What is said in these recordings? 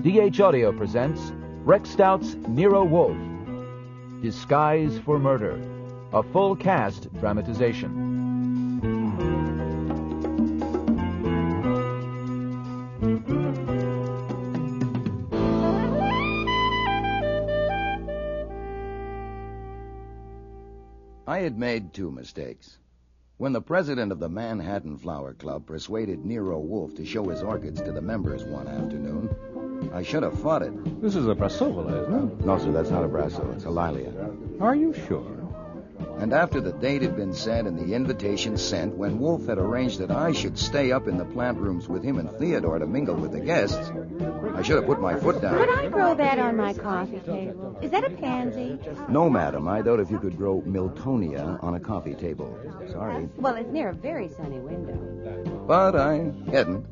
DH Audio presents Rex Stout's Nero Wolfe, Disguise for Murder, a full cast dramatization. I had made two mistakes. When the president of the Manhattan Flower Club persuaded Nero Wolfe to show his orchids to the members one afternoon, I should have fought it. This is a Brassavola, isn't it? No, sir, that's not a Brasso. It's a Lilia. Are you sure? And after the date had been set and the invitation sent, when Wolfe had arranged that I should stay up in the plant rooms with him and Theodore to mingle with the guests, I should have put my foot down. Could I grow that on my coffee table? Is that a pansy? No, madam. I doubt if you could grow Miltonia on a coffee table. Sorry. Well, it's near a very sunny window. But I hadn't.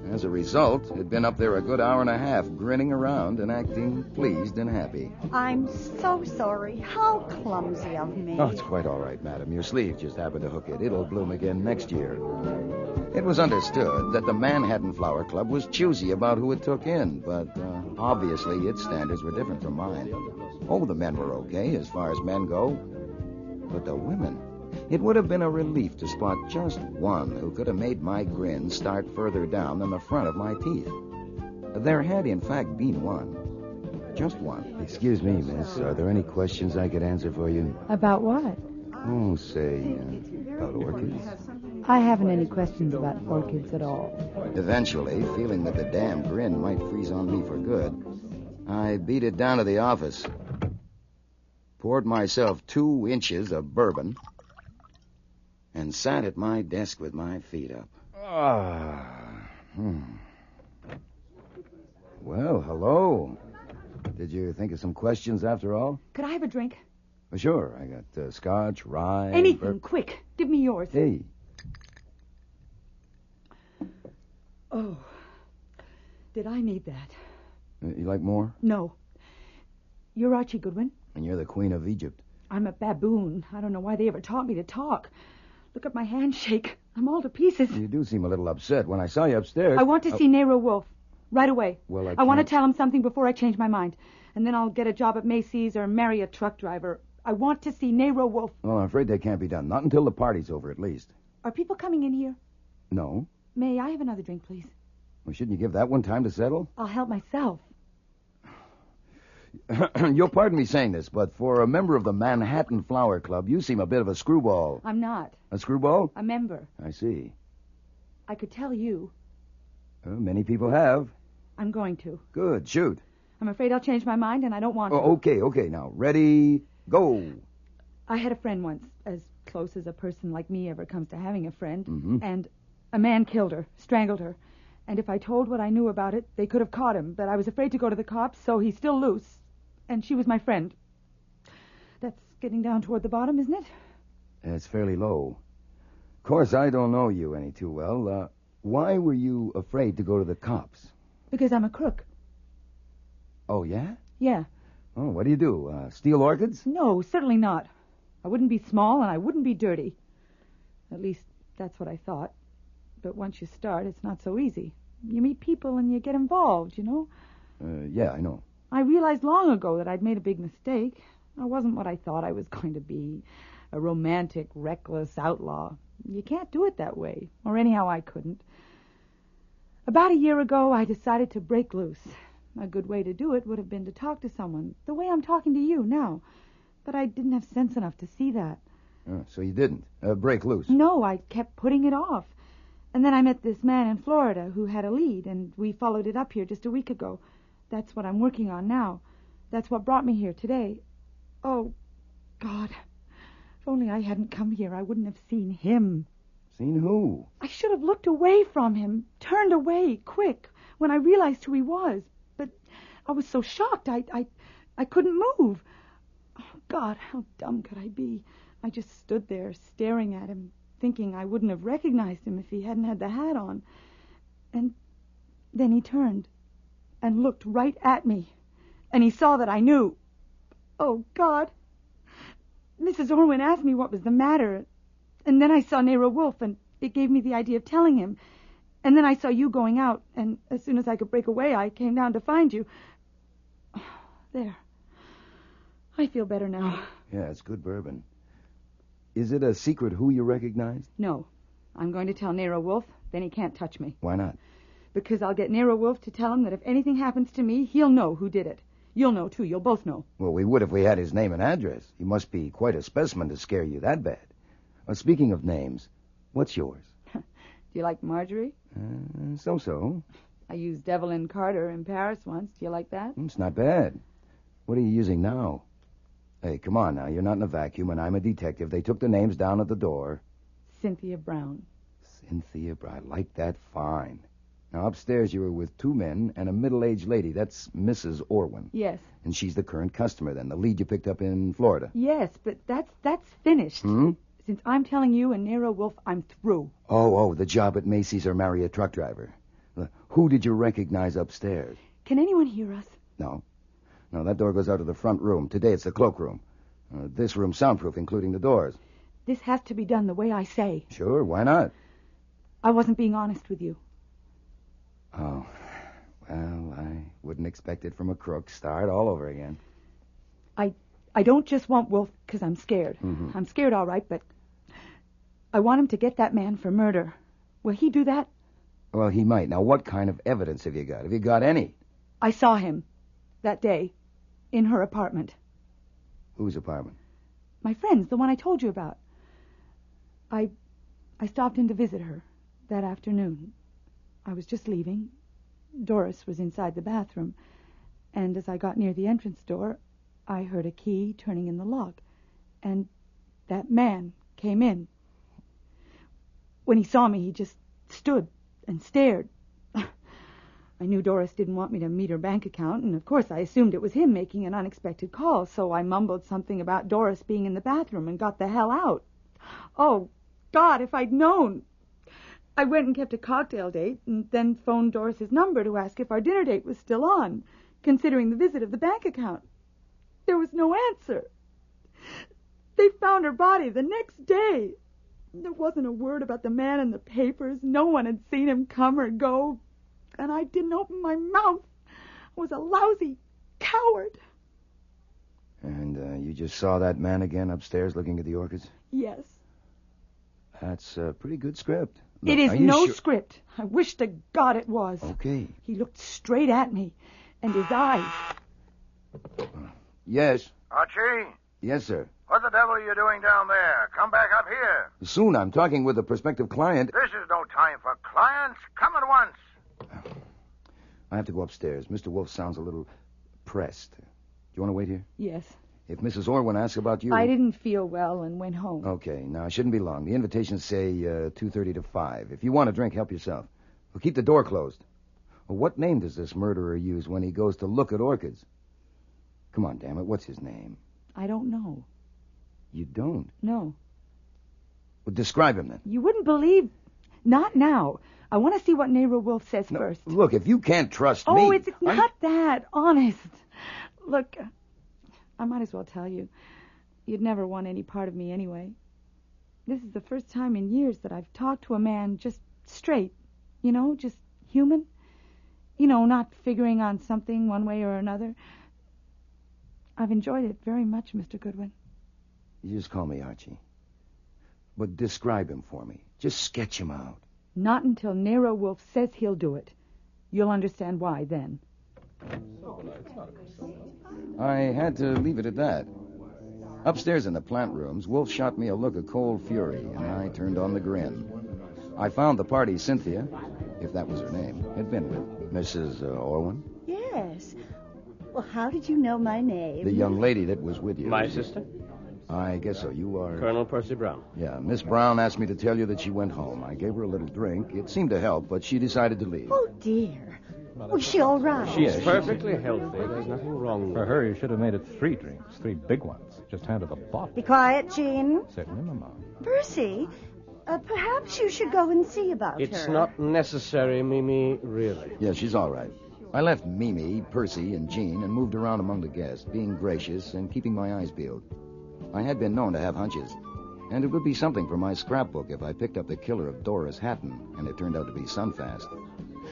As a result, had been up there a good hour and a half, grinning around and acting pleased and happy. I'm so sorry. How clumsy of me. Oh, it's quite all right, madam. Your sleeve just happened to hook it. It'll bloom again next year. It was understood that the Manhattan Flower Club was choosy about who it took in, but obviously its standards were different from mine. Oh, the men were okay as far as men go. But the women... It would have been a relief to spot just one who could have made my grin start further down than the front of my teeth. There had, in fact, been one. Just one. Excuse me, miss. Are there any questions I could answer for you? About what? Oh, say, about orchids? I haven't any questions about orchids at all. Eventually, feeling that the damn grin might freeze on me for good, I beat it down to the office, poured myself 2 inches of bourbon, and sat at my desk with my feet up. Well, hello. Did you think of some questions after all? Could I have a drink? Well, sure. I got scotch, rye... Anything, quick. Give me yours. Hey. Oh, did I need that? You like more? No. You're Archie Goodwin? And you're the Queen of Egypt. I'm a baboon. I don't know why they ever taught me to talk. Look at my handshake. I'm all to pieces. You do seem a little upset. When I saw you upstairs... I want to see Nero Wolfe. Right away. Well, I want to tell him something before I change my mind. And then I'll get a job at Macy's or marry a truck driver. I want to see Nero Wolfe. Well, I'm afraid that can't be done. Not until the party's over, at least. Are people coming in here? No. May I have another drink, please? Well, shouldn't you give that one time to settle? I'll help myself. You'll pardon me saying this, but for a member of the Manhattan Flower Club, you seem a bit of a screwball. I'm not. A screwball? A member. I see. I could tell you. Many people have. I'm going to. Good, shoot. I'm afraid I'll change my mind, and I don't want to. Okay, now. Ready, go. I had a friend once, as close as a person like me ever comes to having a friend, Mm-hmm. and a man killed her, strangled her. And if I told what I knew about it, they could have caught him, but I was afraid to go to the cops, so he's still loose. And she was my friend. That's getting down toward the bottom, isn't it? It's fairly low. Of course, I don't know you any too well. Why were you afraid to go to the cops? Because I'm a crook. Oh, yeah? Yeah. Oh, what do you do? Steal orchids? No, certainly not. I wouldn't be small and I wouldn't be dirty. At least, that's what I thought. But once you start, it's not so easy. You meet people and you get involved, you know? Yeah, I know. I realized long ago that I'd made a big mistake. I wasn't what I thought I was going to be. A romantic, reckless outlaw. You can't do it that way. Or anyhow, I couldn't. About a year ago, I decided to break loose. A good way to do it would have been to talk to someone, the way I'm talking to you now. But I didn't have sense enough to see that. So you didn't break loose? No, I kept putting it off. And then I met this man in Florida who had a lead, and we followed it up here just a week ago. That's what I'm working on now. That's what brought me here today. Oh, God. If only I hadn't come here, I wouldn't have seen him. Seen who? I should have looked away from him, turned away, quick, when I realized who he was. But I was so shocked, I couldn't move. Oh, God, how dumb could I be? I just stood there, staring at him, thinking I wouldn't have recognized him if he hadn't had the hat on. And then he turned and looked right at me, and he saw that I knew. Oh, God. Mrs. Orwin asked me what was the matter, and then I saw Nero Wolfe, and it gave me the idea of telling him. And then I saw you going out, and as soon as I could break away, I came down to find you. There. I feel better now. Yeah, it's good bourbon. Is it a secret who you recognized? No. I'm going to tell Nero Wolfe, then he can't touch me. Why not? Because I'll get Nero Wolfe to tell him that if anything happens to me, he'll know who did it. You'll know, too. You'll both know. Well, we would if we had his name and address. He must be quite a specimen to scare you that bad. Speaking of names, what's yours? Do you like Marjorie? So-so. I used Evelyn Carter in Paris once. Do you like that? It's not bad. What are you using now? Hey, come on now. You're not in a vacuum, and I'm a detective. They took the names down at the door. Cynthia Brown. Cynthia Brown. I like that fine. Now, upstairs you were with two men and a middle-aged lady. That's Mrs. Orwin. Yes. And she's the current customer, then, the lead you picked up in Florida. Yes, but that's finished. Since I'm telling you and Nero Wolfe, I'm through. Oh, the job at Macy's or marry a truck driver. Who did you recognize upstairs? Can anyone hear us? No, that door goes out to the front room. Today it's the cloakroom. This room's soundproof, including the doors. This has to be done the way I say. Sure, why not? I wasn't being honest with you. Oh, well, I wouldn't expect it from a crook. Start all over again. I don't just want Wolfe because I'm scared. I'm scared, all right, but I want him to get that man for murder. Will he do that? Well, he might. Now, what kind of evidence have you got? Have you got any? I saw him that day in her apartment. Whose apartment? My friend's, the one I told you about. I stopped in to visit her that afternoon. I was just leaving. Doris was inside the bathroom, and as I got near the entrance door, I heard a key turning in the lock, and that man came in. When he saw me, he just stood and stared. I knew Doris didn't want me to meet her bank account, and of course I assumed it was him making an unexpected call, so I mumbled something about Doris being in the bathroom and got the hell out. Oh, God, if I'd known. I went and kept a cocktail date and then phoned Doris's number to ask if our dinner date was still on, considering the visit of the bank account. There was no answer. They found her body the next day. There wasn't a word about the man in the papers. No one had seen him come or go. And I didn't open my mouth. I was a lousy coward. And you just saw that man again upstairs looking at the orchids? Yes. That's a pretty good script. Look, it is no script. I wish to God it was. Okay. He looked straight at me, and his eyes... Yes? Archie? Yes, sir. What the devil are you doing down there? Come back up here. Soon. I'm talking with a prospective client. This is no time for clients. Come at once. I have to go upstairs. Mr. Wolfe sounds a little pressed. Do you want to wait here? Yes. If Mrs. Orwin asks about you... I didn't feel well and went home. Okay, now, it shouldn't be long. The invitations say 2:30 to 5. If you want a drink, help yourself. We'll keep the door closed. Well, what name does this murderer use when he goes to look at orchids? Come on, damn it. What's his name? I don't know. You don't? No. Well, describe him, then. You wouldn't believe... Not now. I want to see what Nero Wolfe says first. Look, if you can't trust me... Oh, it's not that. Honest. Look... I might as well tell you. You'd never want any part of me anyway. This is the first time in years that I've talked to a man just straight. You know, just human. You know, not figuring on something one way or another. I've enjoyed it very much, Mr. Goodwin. You just call me Archie. But describe him for me. Just sketch him out. Not until Nero Wolfe says he'll do it. You'll understand why then. I had to leave it at that. Upstairs in the plant rooms, Wolfe shot me a look of cold fury, and I turned on the grin. I found the party Cynthia, if that was her name, had been with. Mrs. Orwin? Yes. Well, how did you know my name? The young lady that was with you. My sister? I guess so. You are... Colonel Percy Brown. Yeah, Miss Brown asked me to tell you that she went home. I gave her a little drink. It seemed to help, but she decided to leave. Oh, dear. Was she all right? She's perfectly healthy. There's nothing wrong with For her, you should have made it 3 drinks, 3 big ones. Just handed a bottle. Be quiet, Jean. Certainly, Mama. Percy, perhaps you should go and see about her. It's not necessary, Mimi, really. Yeah, she's all right. I left Mimi, Percy, and Jean and moved around among the guests, being gracious and keeping my eyes peeled. I had been known to have hunches. And it would be something for my scrapbook if I picked up the killer of Doris Hatton, and it turned out to be Sunfast.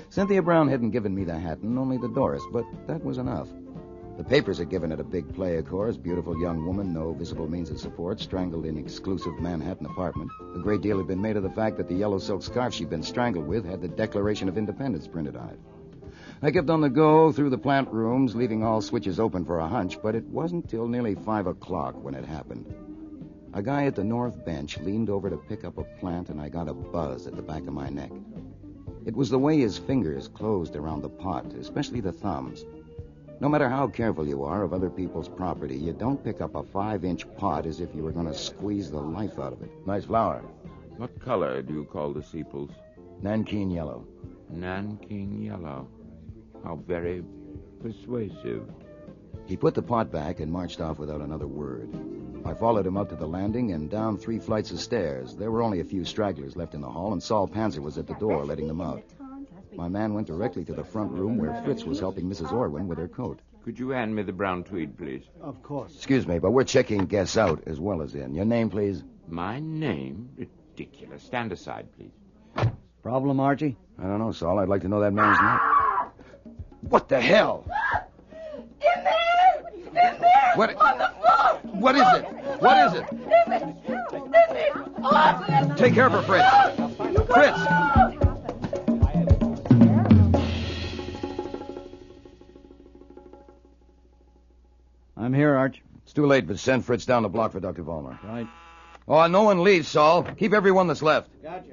Cynthia Brown hadn't given me the Hatton, only the Doris, but that was enough. The papers had given it a big play, of course. Beautiful young woman, no visible means of support, strangled in exclusive Manhattan apartment. A great deal had been made of the fact that the yellow silk scarf she'd been strangled with had the Declaration of Independence printed on it. I kept on the go through the plant rooms, leaving all switches open for a hunch, but it wasn't till nearly 5 o'clock when it happened. A guy at the north bench leaned over to pick up a plant, and I got a buzz at the back of my neck. It was the way his fingers closed around the pot, especially the thumbs. No matter how careful you are of other people's property, you don't pick up a 5-inch pot as if you were going to squeeze the life out of it. Nice flower. What color do you call the sepals? Nankeen yellow. Nanking yellow. How very persuasive. He put the pot back and marched off without another word. I followed him up to the landing and down 3 flights of stairs. There were only a few stragglers left in the hall, and Saul Panzer was at the door letting them out. My man went directly to the front room where Fritz was helping Mrs. Orwin with her coat. Could you hand me the brown tweed, please? Of course. Excuse me, but we're checking guests out as well as in. Your name, please? My name? Ridiculous. Stand aside, please. Problem, Archie? I don't know, Saul. I'd like to know that man's name. What the hell? In there! In there! What? On the floor! What is it? What is it? Take care of her, Fritz. Fritz! I'm here, Arch. It's too late, but send Fritz down the block for Dr. Vollmer. Right. Oh, no one leaves, Saul. Keep everyone that's left. Gotcha.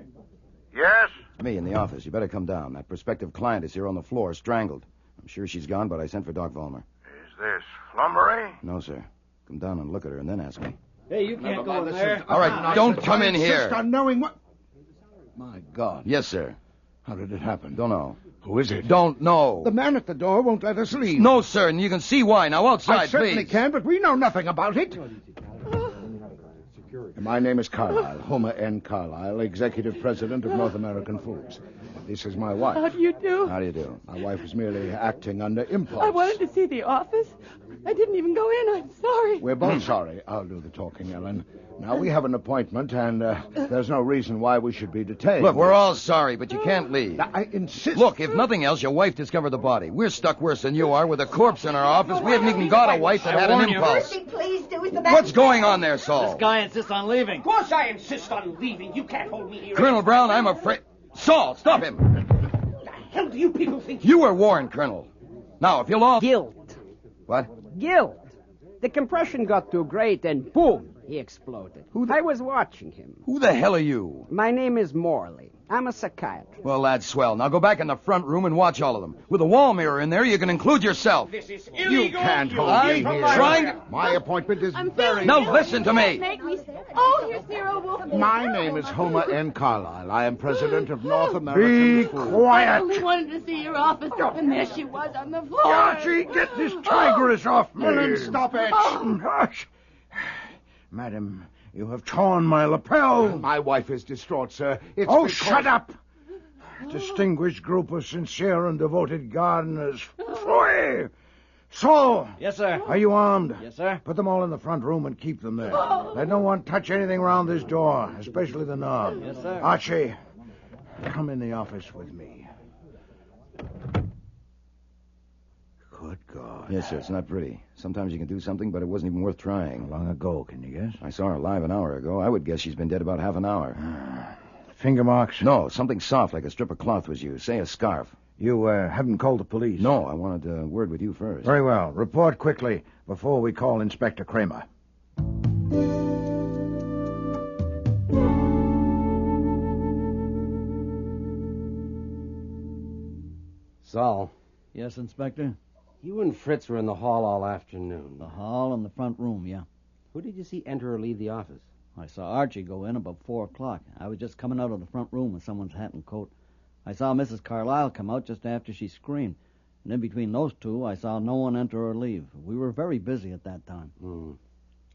Yes? It's me in the office. You better come down. That prospective client is here on the floor, strangled. I'm sure she's gone, but I sent for Doc Vollmer. Is this flummery? No, sir. Come down and look at her and then ask me. Hey, you can't go in there. All right, don't come in here. Insist on knowing what... My God. Yes, sir. How did it happen? Don't know. Who is it? Don't know. The man at the door won't let us leave. No, sir, and you can see why. Now, outside, I certainly please. can, but we know nothing about it. My name is Carlyle, Homer N. Carlyle, Executive President of North American Foods. This is my wife. How do you do? How do you do? My wife is merely acting under impulse. I wanted to see the office. I didn't even go in. I'm sorry. We're both sorry. I'll do the talking, Ellen. Now, we have an appointment, and there's no reason why we should be detained. Look, we're all sorry, but you can't leave. I insist. Look, if nothing else, your wife discovered the body. We're stuck worse than you are with a corpse in our office. We haven't even got a wife that had an impulse. Please do is the back. What's going on there, Saul? This guy insists on leaving. Of course I insist on leaving. You can't hold me here. Colonel Brown, I'm afraid... Saul, stop him. What the hell do you people think? You were warned, Colonel. Now, if you'll all... Guilt. What? Guilt. The compression got too great and boom, he exploded. I was watching him. Who the hell are you? My name is Morley. I'm a psychiatrist. Well, that's swell. Now go back in the front room and watch all of them. With a wall mirror in there, you can include yourself. This is illegal. You can't hold me here. Trying... My appointment is I'm very... Now listen to me. Make me say... Oh, here's Nero Wolfe. My name is Homer N. Carlyle. I am president of North American Foods. I Quiet! only wanted to see your office, and there she was on the floor. Archie, get this tigress off me. Ellen, stop it. Oh. Hush. Madam, you have torn my lapel. My wife is distraught, sir. It's because... shut up! Distinguished group of sincere and devoted gardeners. Free! Saul! Yes, sir. Are you armed? Yes, sir. Put them all in the front room and keep them there. Let no one touch anything around this door, especially the knob. Yes, sir. Archie, come in the office with me. Good God. Yes, sir, it's not pretty. Sometimes you can do something, but it wasn't even worth trying. How long ago, can you guess? I saw her alive an hour ago. I would guess she's been dead about half an hour. Finger marks? No, something soft like a strip of cloth was used. Say a scarf. You haven't called the police? No, I wanted a word with you first. Very well. Report quickly before we call Inspector Kramer. Saul, Yes, Inspector? you and Fritz were in the hall all afternoon. The hall and the front room, yeah. Who did you see enter or leave the office? I saw Archie go in about 4 o'clock. I was just coming out of the front room with someone's hat and coat. I saw Mrs. Carlyle come out just after she screamed. And in between those two, I saw no one enter or leave. We were very busy at that time.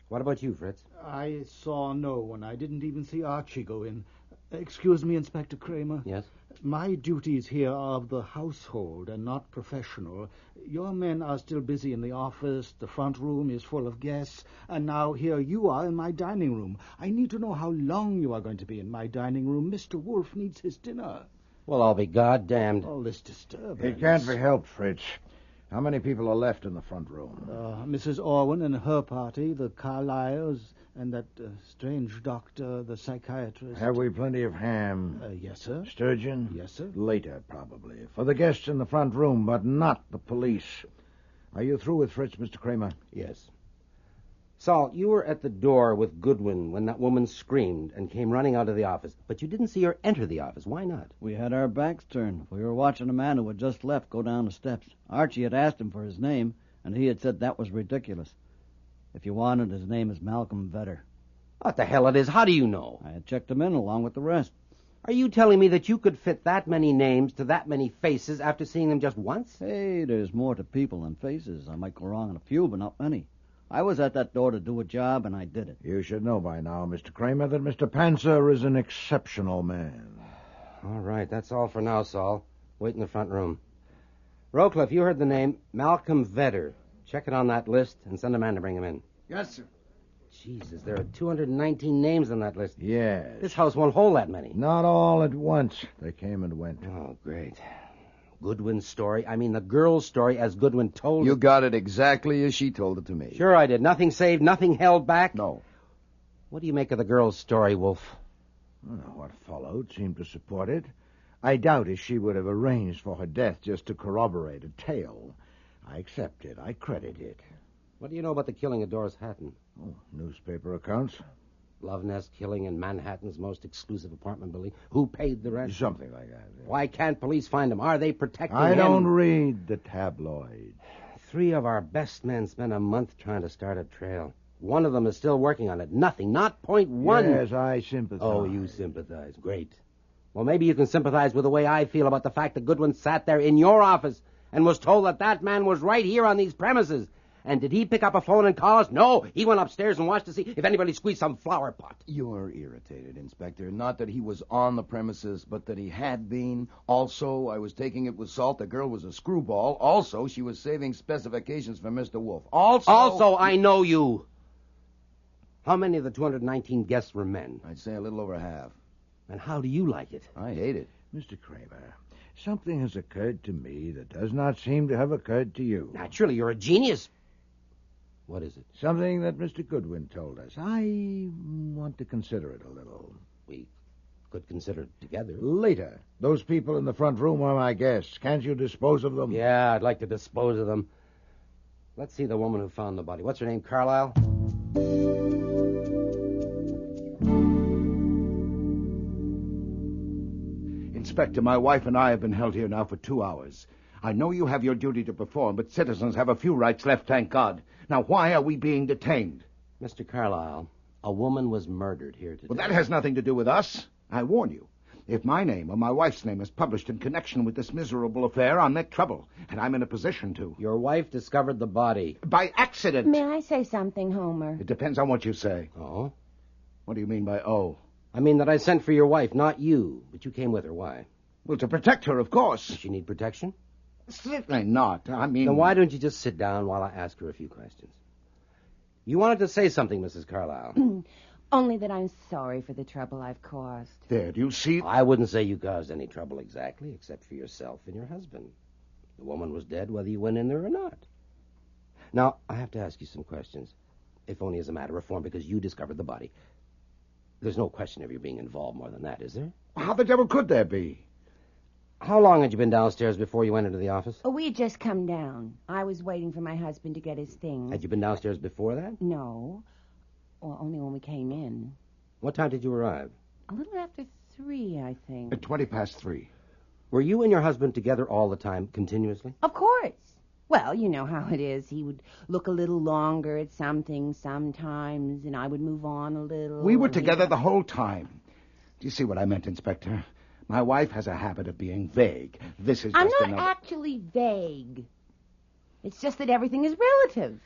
What about you, Fritz? I saw no one. I didn't even see Archie go in. Excuse me, Inspector Kramer. Yes? My duties here are of the household and not professional. Your men are still busy in the office, the front room is full of guests, and now here you are in my dining room. I need to know how long you are going to be in my dining room. Mr. Wolfe needs his dinner. Well, I'll be goddamned. All this disturbance. It can't be helped, Fritz. How many people are left in the front room? Mrs. Orwin and her party, the Carlyles, and that strange doctor, the psychiatrist. Have we plenty of ham? Yes, sir. Sturgeon? Yes, sir. Later, probably. For the guests in the front room, but not the police. Are you through with Fritz, Mr. Kramer? Yes. Saul, you were at the door with Goodwin when that woman screamed and came running out of the office, but you didn't see her enter the office. Why not? We had our backs turned. We were watching a man who had just left go down the steps. Archie had asked him for his name, and he had said that was ridiculous. If you wanted, his name is Malcolm Vedder. What the hell it is? How do you know? I had checked him in along with the rest. Are you telling me that you could fit that many names to that many faces after seeing them just once? Hey, there's more to people than faces. I might go wrong in a few, but not many. I was at that door to do a job, and I did it. You should know by now, Mr. Kramer, that Mr. Panzer is an exceptional man. All right, that's all for now, Saul. Wait in the front room. Rowcliffe, you heard the name Malcolm Vedder. Check it on that list and send a man to bring him in. Yes, sir. Jesus, there are 219 names on that list. Yes. This house won't hold that many. Not all at once. They came and went. Oh, great. Goodwin's story, the girl's story as Goodwin told it. You got it exactly as she told it to me. Sure I did. Nothing saved, nothing held back? No. What do you make of the girl's story, Wolfe? Well, what followed seemed to support it. I doubt if she would have arranged for her death just to corroborate a tale. I accept it. I credit it. What do you know about the killing of Doris Hatton? Oh, newspaper accounts. Love nest killing in Manhattan's most exclusive apartment building. Who paid the rent? Something like that. Yeah. Why can't police find him? Are they protecting him? I don't read the tabloids. 3 of our best men spent a month trying to start a trail. One of them is still working on it. Nothing. Not .1. Yes, I sympathize. Oh, you sympathize. Great. Well, maybe you can sympathize with the way I feel about the fact that Goodwin sat there in your office and was told that that man was right here on these premises. And did he pick up a phone and call us? No, he went upstairs and watched to see if anybody squeezed some flower pot. You're irritated, Inspector. Not that he was on the premises, but that he had been. Also, I was taking it with salt. The girl was a screwball. Also, she was saving specifications for Mr. Wolfe. Also, I know you. How many of the 219 guests were men? I'd say a little over half. And how do you like it? I hate it. Mr. Kramer, something has occurred to me that does not seem to have occurred to you. Naturally, you're a genius. What is it? Something that Mr. Goodwin told us. I want to consider it a little. We could consider it together. Later. Those people in the front room are my guests. Can't you dispose of them? Yeah, I'd like to dispose of them. Let's see the woman who found the body. What's her name, Carlyle? Inspector, my wife and I have been held here now for 2 hours. I know you have your duty to perform, but citizens have a few rights left, thank God. Now, why are we being detained? Mr. Carlyle, a woman was murdered here today. Well, that has nothing to do with us. I warn you. If my name or my wife's name is published in connection with this miserable affair, I'll make trouble, and I'm in a position to. Your wife discovered the body. By accident. May I say something, Homer? It depends on what you say. Oh? What do you mean by oh? I mean that I sent for your wife, not you. But you came with her. Why? Well, to protect her, of course. Does she need protection? Certainly not. I mean... Then why don't you just sit down while I ask her a few questions? You wanted to say something, Mrs. Carlyle. Only that I'm sorry for the trouble I've caused. There, do you see? I wouldn't say you caused any trouble exactly, except for yourself and your husband. The woman was dead whether you went in there or not. Now, I have to ask you some questions, if only as a matter of form, because you discovered the body. There's no question of your being involved more than that, is there? How the devil could there be? How long had you been downstairs before you went into the office? Oh, we had just come down. I was waiting for my husband to get his things. Had you been downstairs before that? No. Well, only when we came in. What time did you arrive? A little after 3, I think. At 3:20. Were you and your husband together all the time, continuously? Of course. Well, you know how it is. He would look a little longer at something sometimes, and I would move on a little. We were together the whole time. Do you see what I meant, Inspector? My wife has a habit of being vague. This is I'm just not another... actually vague. It's just that everything is relative.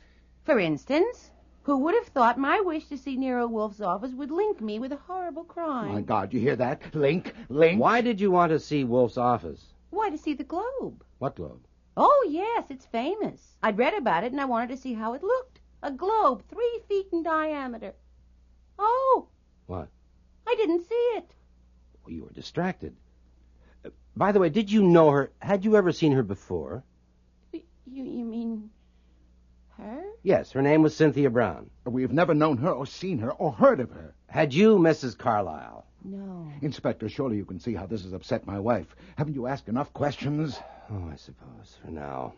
For instance, Who would have thought my wish to see Nero Wolfe's office would link me with a horrible crime? My God, you hear that? Link. Why did you want to see Wolfe's office? Why, to see the globe. What globe? Oh, yes, it's famous. I'd read about it, and I wanted to see how it looked. A globe 3 feet in diameter. Oh! What? I didn't see it. Well, you were distracted. By the way, did you know her? Had you ever seen her before? You mean her? Yes, her name was Cynthia Brown. We've never known her or seen her or heard of her. Had you, Mrs. Carlyle? No. Inspector, surely you can see how this has upset my wife. Haven't you asked enough questions? Oh, I suppose, for now.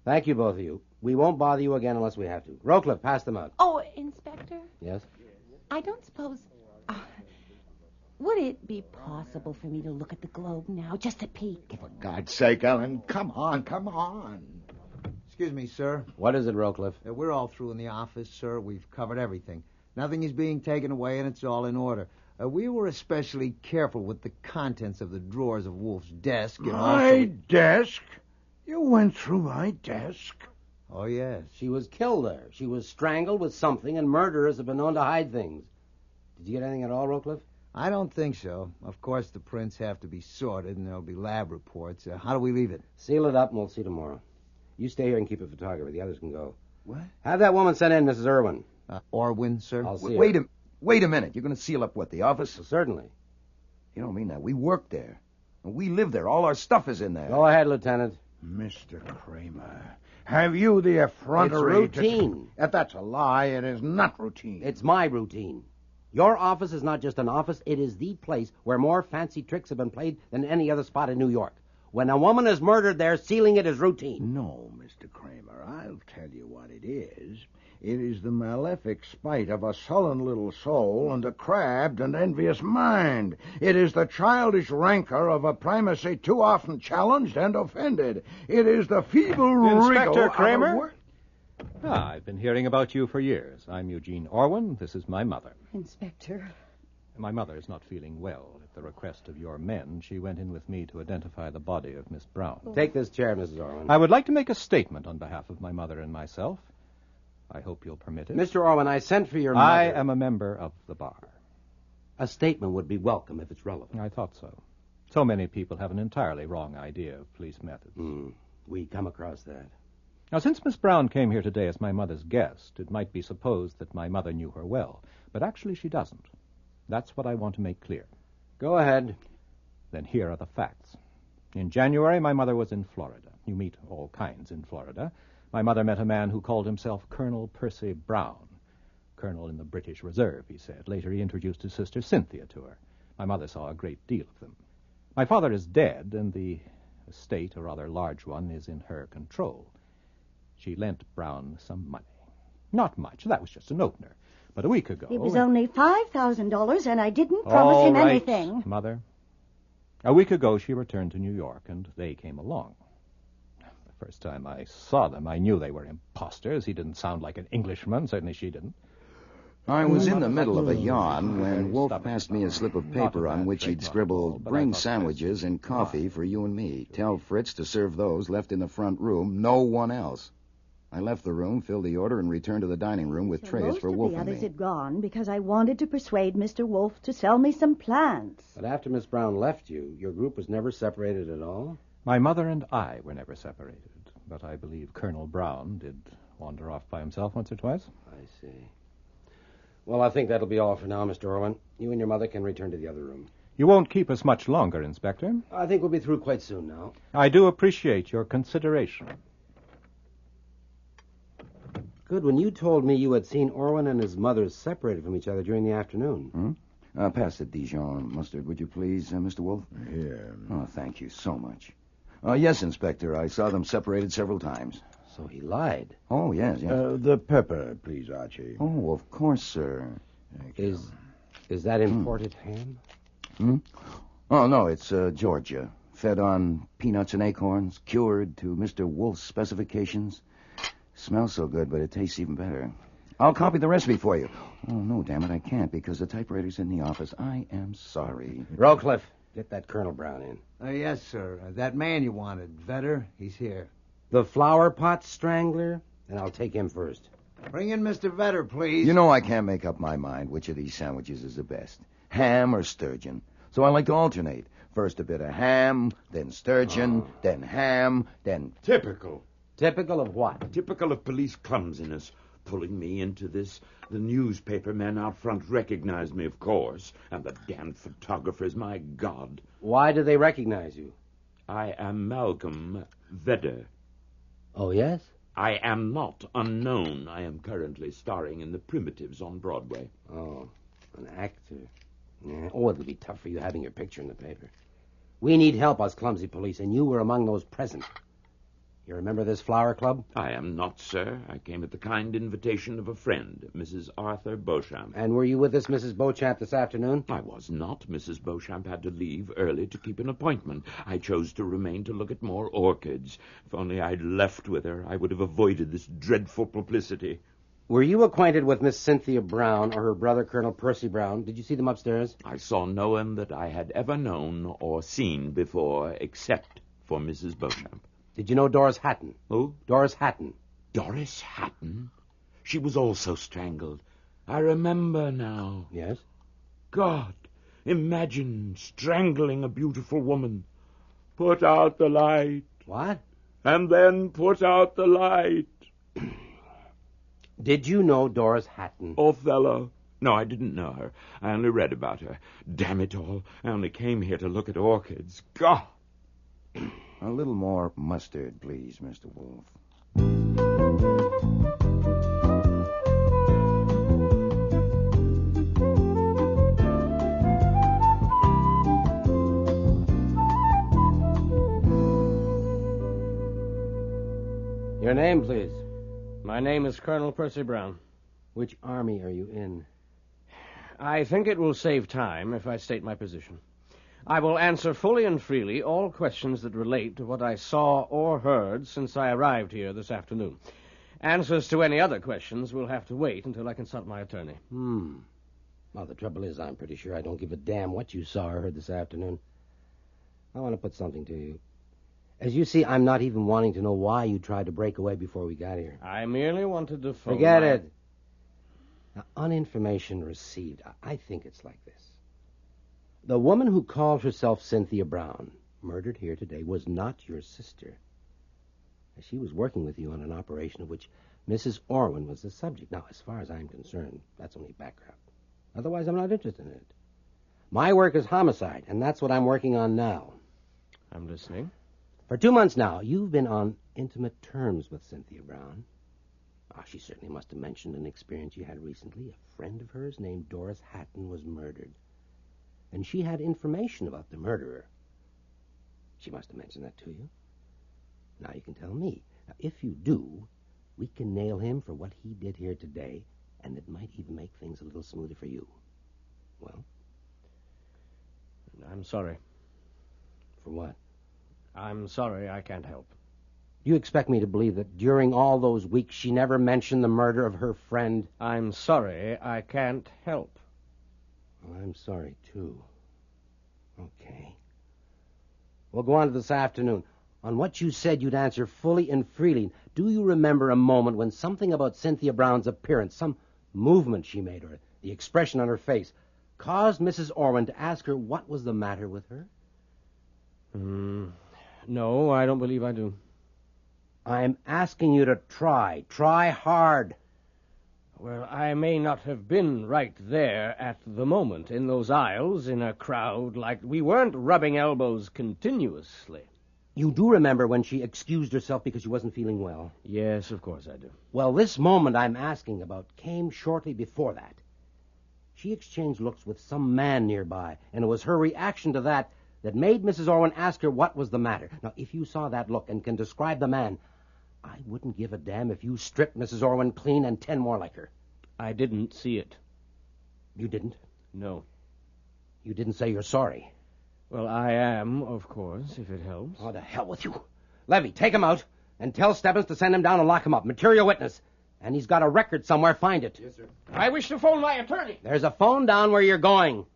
Thank you, both of you. We won't bother you again unless we have to. Rowcliffe, pass them out. Oh, Inspector? Yes? I don't suppose... would it be possible for me to look at the globe now, just a peek? For God's sake, Ellen, come on. Excuse me, sir. What is it, Rowcliffe? We're all through in the office, sir. We've covered everything. Nothing is being taken away, and it's all in order. We were especially careful with the contents of the drawers of Wolfe's desk. And My desk? You went through my desk? Oh, yes. She was killed there. She was strangled with something, and murderers have been known to hide things. Did you get anything at all, Rowcliffe? I don't think so. Of course, the prints have to be sorted, and there'll be lab reports. How do we leave it? Seal it up, and we'll see tomorrow. You stay here and keep a photographer. The others can go. What? Have that woman sent in, Mrs. Irwin. Orwin, sir? I'll see Wait her. a minute. You're going to seal up what, the office? Well, certainly. You don't mean that. We work there. We live there. All our stuff is in there. Go ahead, Lieutenant. Mr. Kramer, have you the effrontery It's routine. If that's a lie, it is not routine. It's my routine. Your office is not just an office. It is the place where more fancy tricks have been played than any other spot in New York. When a woman is murdered there, sealing it is routine. No, Mr. Kramer, I'll tell you what it is. It is the malefic spite of a sullen little soul and a crabbed and envious mind. It is the childish rancor of a primacy too often challenged and offended. It is the feeble Inspector wriggle Kramer? I've been hearing about you for years. I'm Eugene Orwin. This is my mother. Inspector. My mother is not feeling well. At the request of your men, she went in with me to identify the body of Miss Brown. Take this chair, Mrs. Orwin. I would like to make a statement on behalf of my mother and myself. I hope you'll permit it. Mr. Orwin, I sent for your mother. I am a member of the bar. A statement would be welcome if it's relevant. I thought so. So many people have an entirely wrong idea of police methods. We come across that. Now, since Miss Brown came here today as my mother's guest, it might be supposed that my mother knew her well, but actually she doesn't. That's what I want to make clear. Go ahead. Then here are the facts. In January, my mother was in Florida. You meet all kinds in Florida. My mother met a man who called himself Colonel Percy Brown. Colonel in the British Reserve, he said. Later, he introduced his sister Cynthia to her. My mother saw a great deal of them. My father is dead, and the estate, a rather large one, is in her control. She lent Brown some money. Not much. That was just an opener. But a week ago... It was only $5,000, and I didn't promise him anything. Mother. A week ago, she returned to New York, and they came along. The first time I saw them, I knew they were imposters. He didn't sound like an Englishman. Certainly she didn't. I was in the middle of a yawn when Wolfe passed me a slip of paper on which he'd scribbled, "Bring sandwiches and coffee for you and me. Tell Fritz to serve those left in the front room, no one else." I left the room, filled the order, and returned to the dining room with trays for Wolfe Most of the and me. others had gone because I wanted to persuade Mr. Wolfe to sell me some plants. But after Miss Brown left you, your group was never separated at all? My mother and I were never separated, but I believe Colonel Brown did wander off by himself once or twice. I see. Well, I think that'll be all for now, Mr. Orwin. You and your mother can return to the other room. You won't keep us much longer, Inspector. I think we'll be through quite soon now. I do appreciate your consideration. Good. When you told me you had seen Orwin and his mother separated from each other during the afternoon. Pass the Dijon mustard, would you please, Mr. Wolfe? Here. Oh, thank you so much. Yes, Inspector. I saw them separated several times. So he lied. Oh, yes. The pepper, please, Archie. Oh, of course, sir. Is that imported ham? Oh, no, it's Georgia. Fed on peanuts and acorns, cured to Mr. Wolfe's specifications. Smells so good, but it tastes even better. I'll copy the recipe for you. Oh, no, damn it, I can't, because the typewriter's in the office. I am sorry. Rowcliffe, get that Colonel Brown in. Yes, sir. That man you wanted, Vetter, he's here. The flower pot strangler? And I'll take him first. Bring in Mr. Vetter, please. You know I can't make up my mind which of these sandwiches is the best, ham or sturgeon. So I like to alternate. First a bit of ham, then sturgeon, then ham, then... Typical. Typical of what? Typical of police clumsiness. Pulling me into this. The newspaper men out front recognized me, of course. And the damned photographers, my God. Why do they recognize you? I am Malcolm Vedder. Oh, yes? I am not unknown. I am currently starring in The Primitives on Broadway. Oh, an actor. Yeah. Oh, it'll be tough for you having your picture in the paper. We need help, us clumsy police, and you were among those present. You remember this flower club? I am not, sir. I came at the kind invitation of a friend, Mrs. Arthur Beauchamp. And were you with this Mrs. Beauchamp this afternoon? I was not. Mrs. Beauchamp had to leave early to keep an appointment. I chose to remain to look at more orchids. If only I'd left with her, I would have avoided this dreadful publicity. Were you acquainted with Miss Cynthia Brown or her brother, Colonel Percy Brown? Did you see them upstairs? I saw no one that I had ever known or seen before, except for Mrs. Beauchamp. Did you know Doris Hatton? Who? Doris Hatton. Doris Hatton? She was also strangled. I remember now. Yes? God, imagine strangling a beautiful woman. Put out the light. What? And then put out the light. Did you know Doris Hatton? Othello. No, I didn't know her. I only read about her. Damn it all. I only came here to look at orchids. God! A little more mustard, please, Mr. Wolfe. Your name, please. My name is Colonel Percy Brown. Which army are you in? I think it will save time if I state my position. I will answer fully and freely all questions that relate to what I saw or heard since I arrived here this afternoon. Answers to any other questions will have to wait until I consult my attorney. Well, the trouble is, I'm pretty sure I don't give a damn what you saw or heard this afternoon. I want to put something to you. As you see, I'm not even wanting to know why you tried to break away before we got here. I merely wanted to phone. Forget it. Now, on information received, I think it's like this. The woman who called herself Cynthia Brown, murdered here today, was not your sister. She was working with you on an operation of which Mrs. Orwin was the subject. Now, as far as I'm concerned, that's only background. Otherwise, I'm not interested in it. My work is homicide, and that's what I'm working on now. I'm listening. For 2 months now, you've been on intimate terms with Cynthia Brown. She certainly must have mentioned an experience you had recently. A friend of hers named Doris Hatton was murdered. And she had information about the murderer. She must have mentioned that to you. Now you can tell me. Now, if you do, we can nail him for what he did here today, and it might even make things a little smoother for you. Well? I'm sorry. For what? I'm sorry I can't help. You expect me to believe that during all those weeks she never mentioned the murder of her friend? I'm sorry I can't help. Well, I'm sorry, too. Okay. We'll go on to this afternoon. On what you said you'd answer fully and freely, do you remember a moment when something about Cynthia Brown's appearance, some movement she made, or the expression on her face, caused Mrs. Orwin to ask her what was the matter with her? No, I don't believe I do. I'm asking you to try. Try hard. Well, I may not have been right there at the moment, in those aisles, in a crowd like... We weren't rubbing elbows continuously. You do remember when she excused herself because she wasn't feeling well? Yes, of course I do. Well, this moment I'm asking about came shortly before that. She exchanged looks with some man nearby, and it was her reaction to that made Mrs. Orwin ask her what was the matter. Now, if you saw that look and can describe the man, I wouldn't give a damn if you stripped Mrs. Orwin clean and 10 more like her. I didn't see it. You didn't? No. You didn't say you're sorry. Well, I am, of course, if it helps. Oh, to hell with you. Levy, take him out and tell Stebbins to send him down and lock him up. Material witness. And he's got a record somewhere. Find it. Yes, sir. I wish to phone my attorney. There's a phone down where you're going.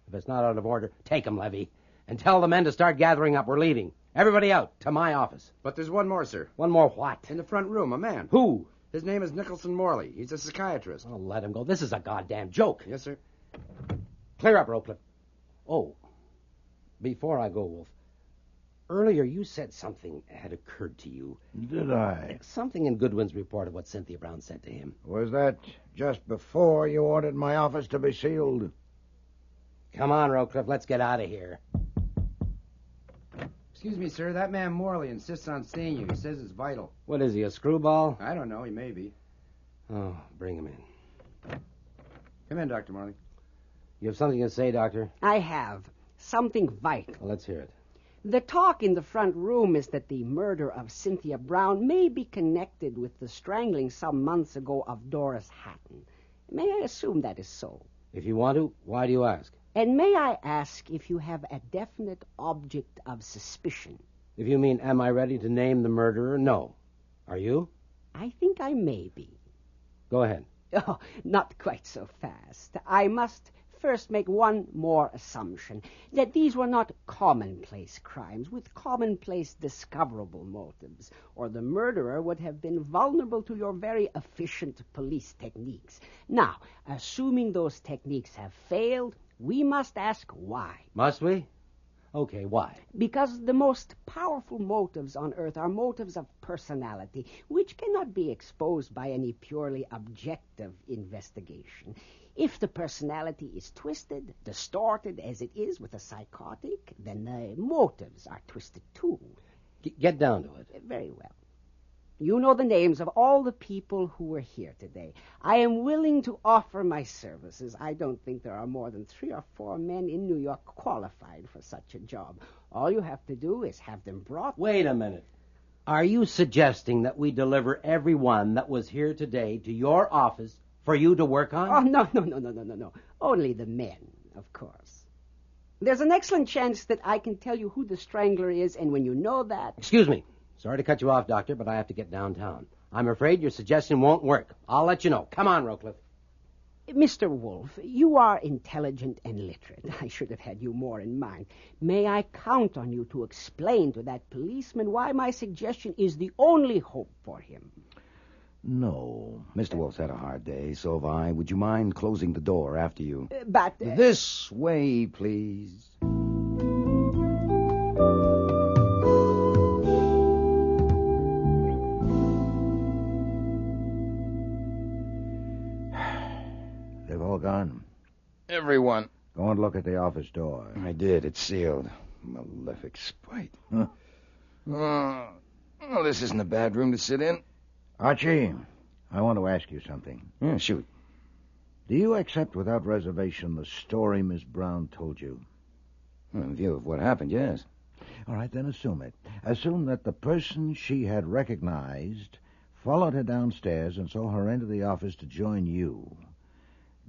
If it's not out of order, take him, Levy. And tell the men to start gathering up. We're leaving. Everybody out to my office. But there's one more, sir. One more what? In the front room, a man. Who? His name is Nicholson Morley. He's a psychiatrist. Oh, let him go. This is a goddamn joke. Yes, sir. Clear up, Rowcliffe. Oh, before I go, Wolf, earlier you said something had occurred to you. Did I? Something in Goodwin's report of what Cynthia Brown said to him. Was that just before you ordered my office to be sealed? Come on, Rowcliffe, let's get out of here. Excuse me, sir. That man Morley insists on seeing you. He says it's vital. What is he, a screwball? I don't know. He may be. Oh, bring him in. Come in, Dr. Morley. You have something to say, Doctor? I have. Something vital. Well, let's hear it. The talk in the front room is that the murder of Cynthia Brown may be connected with the strangling some months ago of Doris Hatton. May I assume that is so? If you want to, why do you ask? And may I ask if you have a definite object of suspicion? If you mean, am I ready to name the murderer? No. Are you? I think I may be. Go ahead. Oh, not quite so fast. I must first make one more assumption, that these were not commonplace crimes with commonplace discoverable motives, or the murderer would have been vulnerable to your very efficient police techniques. Now, assuming those techniques have failed, we must ask why. Must we? Okay, why? Because the most powerful motives on earth are motives of personality, which cannot be exposed by any purely objective investigation. If the personality is twisted, distorted as it is with a psychotic, then the motives are twisted too. Get down to it. Very well. You know the names of all the people who were here today. I am willing to offer my services. I don't think there are more than 3 or 4 men in New York qualified for such a job. All you have to do is have them brought... Wait a minute. Are you suggesting that we deliver everyone that was here today to your office for you to work on? Oh, no. Only the men, of course. There's an excellent chance that I can tell you who the strangler is, and when you know that... Excuse me. Sorry to cut you off, Doctor, but I have to get downtown. I'm afraid your suggestion won't work. I'll let you know. Come on, Rowcliffe. Mr. Wolfe, you are intelligent and literate. I should have had you more in mind. May I count on you to explain to that policeman why my suggestion is the only hope for him? No. Mr. Wolf's had a hard day, so have I. Would you mind closing the door after you? But... This way, please. They've all gone. Everyone. Go and look at the office door. I did. It's sealed. Malefic spite. Huh? Oh, this isn't a bad room to sit in. Archie, I want to ask you something. Yeah, shoot. Do you accept without reservation the story Miss Brown told you? In view of what happened, yes. All right, then assume it. Assume that the person she had recognized followed her downstairs and saw her enter the office to join you.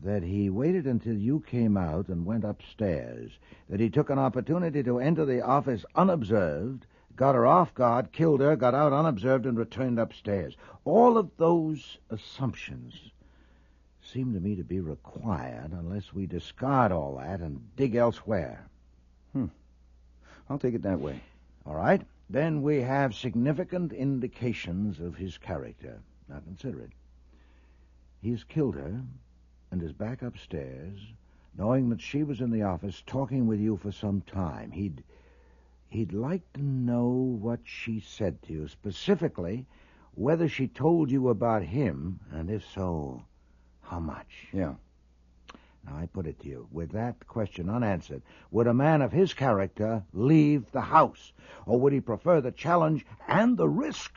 That he waited until you came out and went upstairs. That he took an opportunity to enter the office unobserved, got her off guard, killed her, got out unobserved, and returned upstairs. All of those assumptions seem to me to be required unless we discard all that and dig elsewhere. I'll take it that way. All right. Then we have significant indications of his character. Now consider it. He's killed her and is back upstairs, knowing that she was in the office talking with you for some time. He'd like to know what she said to you, specifically whether she told you about him, and if so, how much. Yeah. Now, I put it to you, with that question unanswered, would a man of his character leave the house? Or would he prefer the challenge and the risk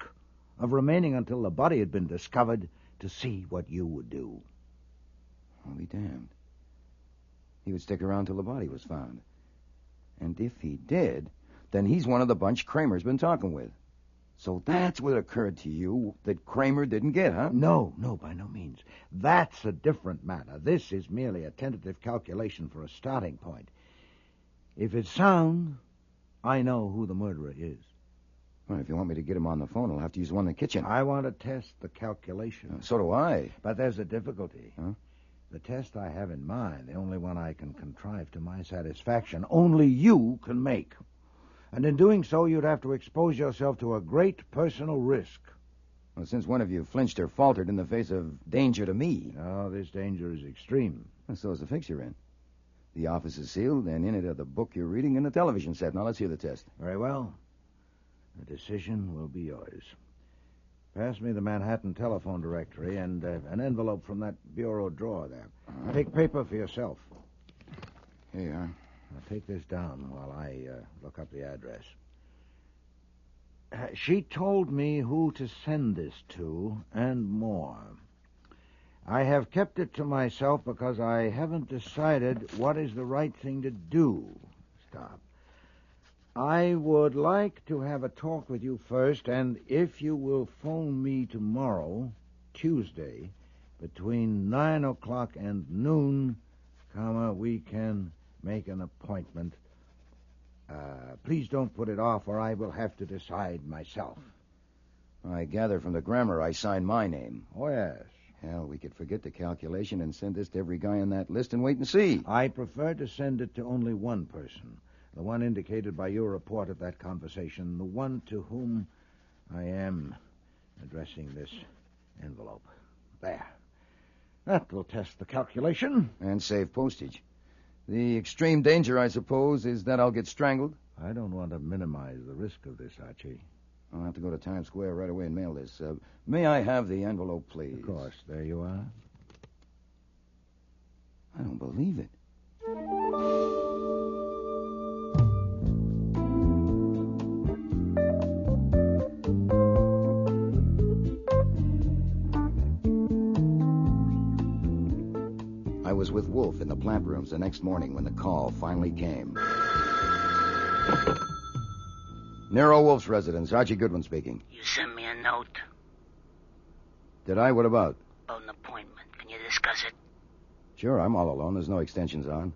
of remaining until the body had been discovered to see what you would do? I'll be damned. He would stick around till the body was found. And if he did, then he's one of the bunch Kramer's been talking with. So that's what occurred to you that Kramer didn't get, huh? No, by no means. That's a different matter. This is merely a tentative calculation for a starting point. If it's sound, I know who the murderer is. Well, if you want me to get him on the phone, I'll have to use one in the kitchen. I want to test the calculation. So do I. But there's a difficulty. Huh? The test I have in mind, the only one I can contrive to my satisfaction, only you can make. And in doing so, you'd have to expose yourself to a great personal risk. Well, since one of you flinched or faltered in the face of danger to me. No, this danger is extreme. Well, so is the fix you're in. The office is sealed, and in it are the book you're reading and the television set. Now, let's hear the test. Very well. The decision will be yours. Pass me the Manhattan telephone directory and an envelope from that bureau drawer there. Take paper for yourself. Here you are. Now, take this down while I look up the address. She told me who to send this to and more. I have kept it to myself because I haven't decided what is the right thing to do. Stop. I would like to have a talk with you first, and if you will phone me tomorrow, Tuesday, between 9 o'clock and noon, we can make an appointment. Please don't put it off, or I will have to decide myself. I gather from the grammar I signed my name. Oh, yes. Hell, we could forget the calculation and send this to every guy on that list and wait and see. I prefer to send it to only one person, the one indicated by your report of that conversation, the one to whom I am addressing this envelope. There. That will test the calculation. And save postage. The extreme danger, I suppose, is that I'll get strangled? I don't want to minimize the risk of this, Archie. I'll have to go to Times Square right away and mail this. May I have the envelope, please? Of course. There you are. I don't believe it. I was with Wolfe in the plant rooms the next morning when the call finally came. Nero Wolfe's residence. Archie Goodwin speaking. You sent me a note Did I? What about? about an appointment. Can you discuss it? Sure, I'm all alone. There's no extensions on.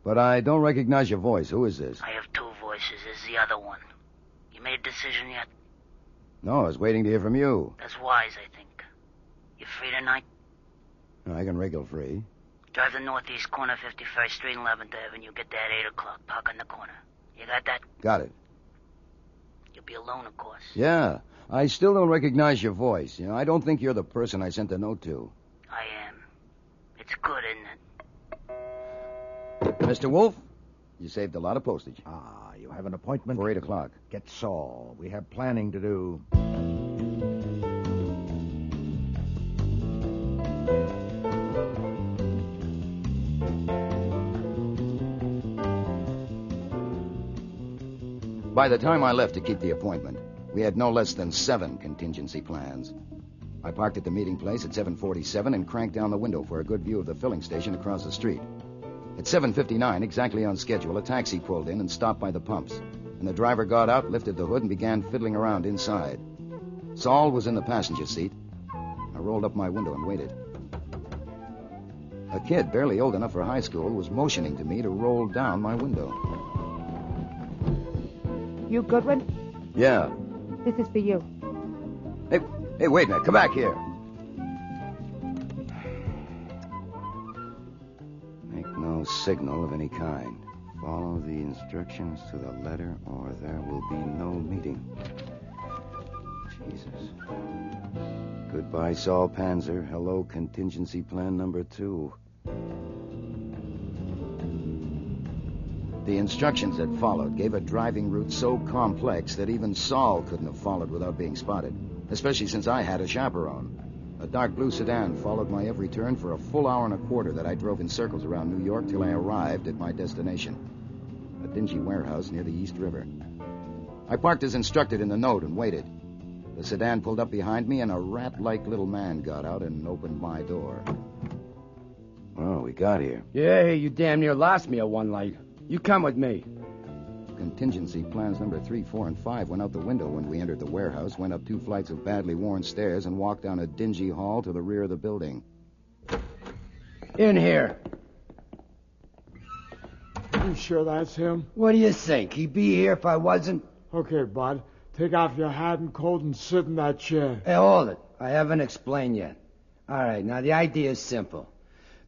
But I don't recognize your voice. Who is this? I have two voices. This is the other one. You made a decision yet? No, I was waiting to hear from you. That's wise, I think. You free tonight? I can wriggle free. Drive the northeast corner, 51st Street and 11th Avenue. Get there at 8 o'clock. Park on the corner. You got that? Got it. You'll be alone, of course. Yeah. I still don't recognize your voice. I don't think you're the person I sent the note to. I am. It's good, isn't it? Mr. Wolfe, you saved a lot of postage. You have an appointment? For 8 o'clock. Get Saul. We have planning to do. By the time I left to keep the appointment, we had no less than 7 contingency plans. I parked at the meeting place at 7:47 and cranked down the window for a good view of the filling station across the street. At 7:59, exactly on schedule, a taxi pulled in and stopped by the pumps, and the driver got out, lifted the hood, and began fiddling around inside. Saul was in the passenger seat. I rolled up my window and waited. A kid, barely old enough for high school, was motioning to me to roll down my window. You Goodwin? Yeah. This is for you. Hey, wait a minute. Come back here. Make no signal of any kind. Follow the instructions to the letter, or there will be no meeting. Jesus. Goodbye, Saul Panzer. Hello, contingency plan number 2. The instructions that followed gave a driving route so complex that even Saul couldn't have followed without being spotted, especially since I had a chaperone. A dark blue sedan followed my every turn for a full hour and a quarter that I drove in circles around New York till I arrived at my destination, a dingy warehouse near the East River. I parked as instructed in the note and waited. The sedan pulled up behind me, and a rat-like little man got out and opened my door. Well, we got here. Yeah, you damn near lost me at one light. You come with me. Contingency plans number 3, 4, and 5 went out the window when we entered the warehouse, went up 2 flights of badly worn stairs, and walked down a dingy hall to the rear of the building. In here. You sure that's him? What do you think? He'd be here if I wasn't? Okay, bud. Take off your hat and coat and sit in that chair. Hey, hold it. I haven't explained yet. All right, now the idea is simple.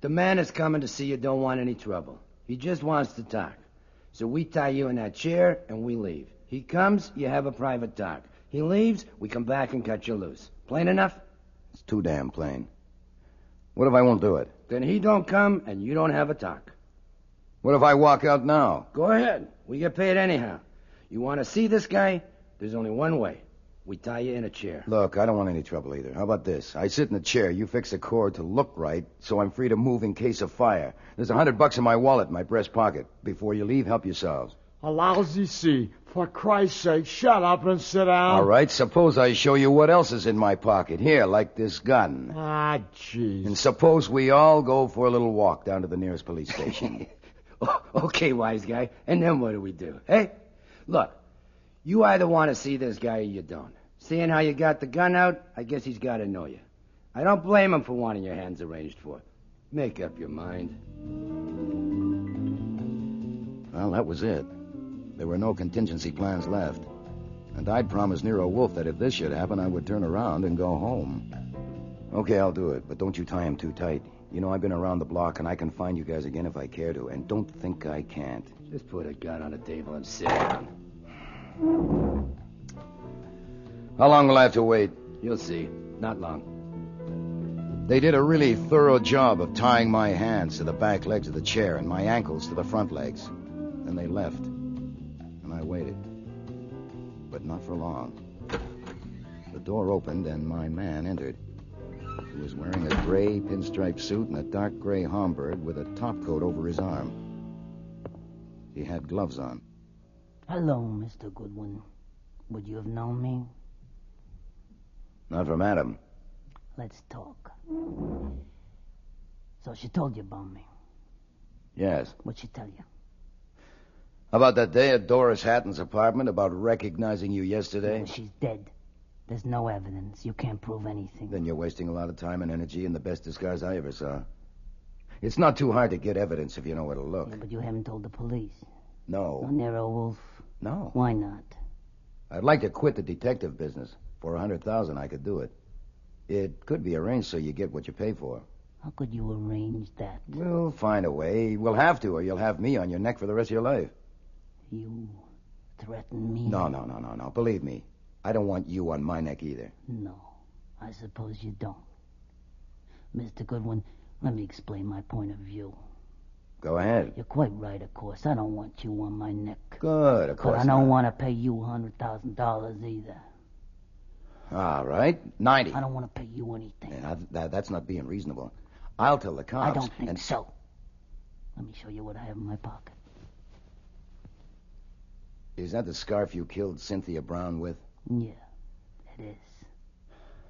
The man that's coming to see you don't want any trouble. He just wants to talk. So we tie you in that chair and we leave. He comes, you have a private talk. He leaves, we come back and cut you loose. Plain enough? It's too damn plain. What if I won't do it? Then he don't come, and you don't have a talk. What if I walk out now? Go ahead. We get paid anyhow. You want to see this guy? There's only one way. We tie you in a chair. Look, I don't want any trouble either. How about this? I sit in the chair, you fix the cord to look right, so I'm free to move in case of fire. There's $100 in my wallet in my breast pocket. Before you leave, help yourselves. A lousy sea. For Christ's sake, shut up and sit down. All right, suppose I show you what else is in my pocket. Here, like this gun. Ah, jeez. And suppose we all go for a little walk down to the nearest police station. Okay, wise guy. And then what do we do? Hey? Look, you either want to see this guy or you don't. Seeing how you got the gun out, I guess he's got to know you. I don't blame him for wanting your hands arranged for. Make up your mind. Well, that was it. There were no contingency plans left. And I'd promised Nero Wolfe that if this should happen, I would turn around and go home. Okay, I'll do it, but don't you tie him too tight. You know, I've been around the block, and I can find you guys again if I care to, and don't think I can't. Just put a gun on the table and sit down. How long will I have to wait? You'll see. Not long. They did a really thorough job of tying my hands to the back legs of the chair and my ankles to the front legs. Then they left, and I waited. But not for long. The door opened, and my man entered. He was wearing a gray pinstripe suit and a dark gray Homburg with a topcoat over his arm. He had gloves on. Hello, Mr. Goodwin. Would you have known me? Not from Adam. Let's talk. So she told you about me. Yes. What'd she tell you? About that day at Doris Hatton's apartment, about recognizing you yesterday? Well, she's dead. There's no evidence. You can't prove anything. Then you're wasting a lot of time and energy in the best disguise I ever saw. It's not too hard to get evidence if you know where to look. Yeah, but you haven't told the police. No. No, Nero Wolfe? No. Why not? I'd like to quit the detective business. For $100,000, I could do it. It could be arranged so you get what you pay for. How could you arrange that? We'll find a way. We'll have to, or you'll have me on your neck for the rest of your life. You threaten me? No. Believe me, I don't want you on my neck either. No, I suppose you don't. Mr. Goodwin, let me explain my point of view. Go ahead. You're quite right, of course. I don't want you on my neck. Good, of course. But I don't want to pay you $100,000 either. All right, 90. I don't want to pay you anything. Yeah, that's not being reasonable. I'll tell the cops. I don't think so. Let me show you what I have in my pocket. Is that the scarf you killed Cynthia Brown with? Yeah, it is.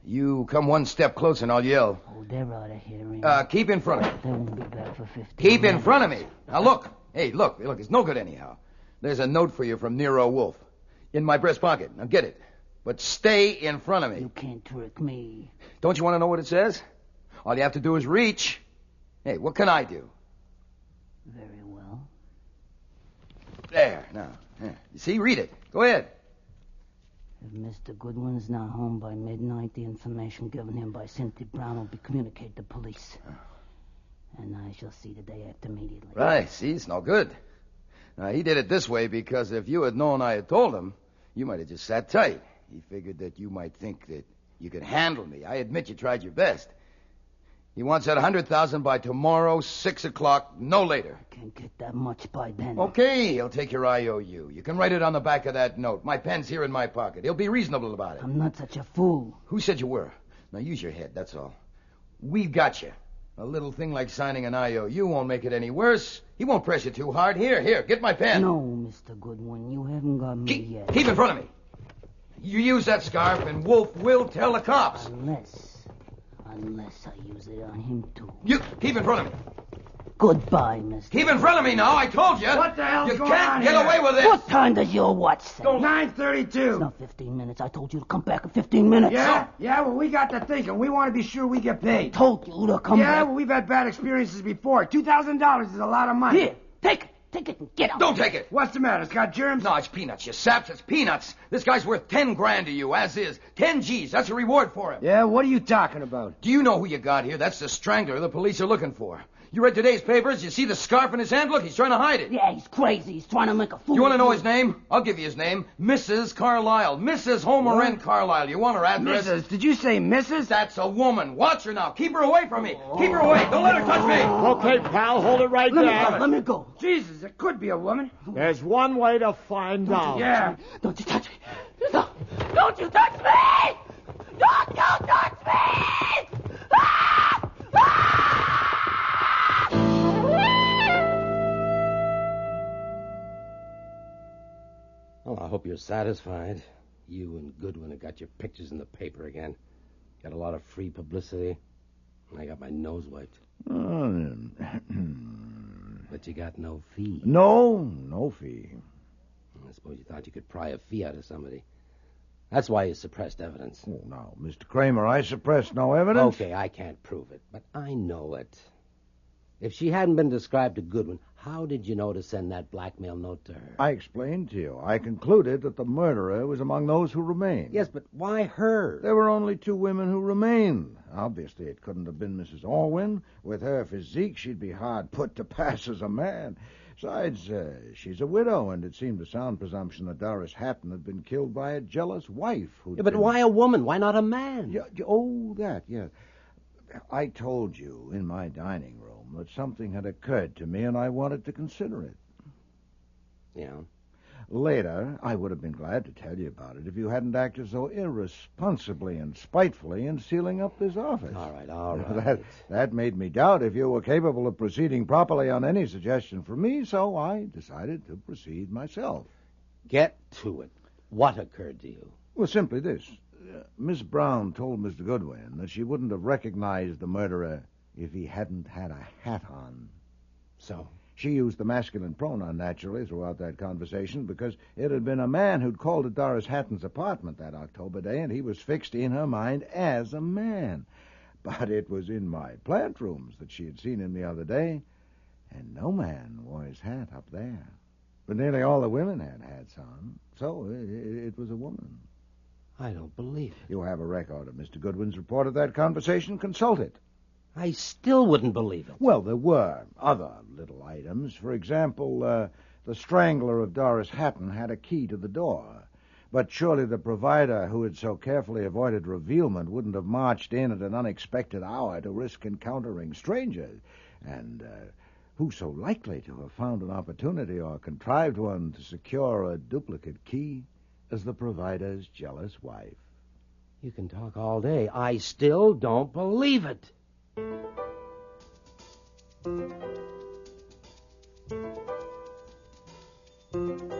You come one step closer and I'll yell. Oh, they're out of hearing. Keep in front of me. They won't be back for 15 Keep minutes. in front of me. Now look. Hey, look, it's no good anyhow. There's a note for you from Nero Wolfe. In my breast pocket. Now get it. But stay in front of me. You can't trick me. Don't you want to know what it says? All you have to do is reach. Hey, what can I do? Very well. There, now. Yeah. You see, read it. Go ahead. If Mr. Goodwin's not home by midnight, the information given him by Cynthia Brown will be communicated to police. And I shall see the day after immediately. Right, see, it's no good. Now, he did it this way because if you had known I had told him, you might have just sat tight. He figured that you might think that you could handle me. I admit you tried your best. He wants that $100,000 by tomorrow, 6 o'clock, no later. I can't get that much by then. Okay, he'll take your IOU. You can write it on the back of that note. My pen's here in my pocket. He'll be reasonable about it. I'm not such a fool. Who said you were? Now use your head, that's all. We've got you. A little thing like signing an IOU won't make it any worse. He won't press you too hard. Here, get my pen. No, Mr. Goodwin, you haven't got me yet. Keep in front of me. You use that scarf and Wolfe will tell the cops. Unless I use it on him, too. You keep in front of me. Goodbye, mister. Keep in front of me now, I told you. What the hell's going on You can't get here? away with this. What time does your watch say? 9:32. It's not 15 minutes. I told you to come back in 15 minutes. Yeah? Yeah, well, we got to thinking. We want to be sure we get paid. I told you to come back. Yeah, well, we've had bad experiences before. $2,000 is a lot of money. Here, take it. Take it and get out. Don't take it. What's the matter? It's got germs? No, it's peanuts, you saps. It's peanuts. This guy's worth 10 grand to you, as is. 10 G's. That's a reward for him. Yeah, what are you talking about? Do you know who you got here? That's the strangler the police are looking for. You read today's papers? You see the scarf in his hand? Look, he's trying to hide it. Yeah, he's crazy. He's trying to make a fool. You want to know his name? I'll give you his name. Mrs. Carlyle. Mrs. Homer N. Carlyle. You want her address? Mrs. Did you say Mrs.? That's a woman. Watch her now. Keep her away from me. Keep her away. Don't let her touch me. Okay, pal, hold it right there. Let me go. Jesus, it could be a woman. There's one way to find out. Yeah. Don't you touch me. No. Don't you touch me! Don't you touch me! Ah! Ah! Well, I hope you're satisfied. You and Goodwin have got your pictures in the paper again. Got a lot of free publicity. And I got my nose wiped. But you got no fee. No fee. I suppose you thought you could pry a fee out of somebody. That's why you suppressed evidence. Oh, now, Mr. Kramer, I suppressed no evidence. Okay, I can't prove it, but I know it. If she hadn't been described to Goodwin, how did you know to send that blackmail note to her? I explained to you. I concluded that the murderer was among those who remained. Yes, but why her? There were only 2 women who remained. Obviously, it couldn't have been Mrs. Orwin. With her physique, she'd be hard put to pass as a man. Besides, she's a widow, and it seemed a sound presumption that Doris Hatton had been killed by a jealous wife. Yeah, but why a woman? Why not a man? Yeah. I told you in my dining room that something had occurred to me, and I wanted to consider it. Yeah? Later, I would have been glad to tell you about it if you hadn't acted so irresponsibly and spitefully in sealing up this office. All right. That made me doubt if you were capable of proceeding properly on any suggestion from me, so I decided to proceed myself. Get to it. What occurred to you? Well, simply this. Miss Brown told Mr. Goodwin that she wouldn't have recognized the murderer if he hadn't had a hat on. So? She used the masculine pronoun, naturally, throughout that conversation, because it had been a man who'd called at Doris Hatton's apartment that October day, and he was fixed in her mind as a man. But it was in my plant rooms that she had seen him the other day, and no man wore his hat up there. But nearly all the women had hats on, so it was a woman. I don't believe it. You have a record of Mr. Goodwin's report of that conversation. Consult it. I still wouldn't believe it. Well, there were other little items. For example, the strangler of Doris Hatton had a key to the door. But surely the provider who had so carefully avoided revealment wouldn't have marched in at an unexpected hour to risk encountering strangers. And who so likely to have found an opportunity or contrived one to secure a duplicate key as the provider's jealous wife? You can talk all day. I still don't believe it. Thank you.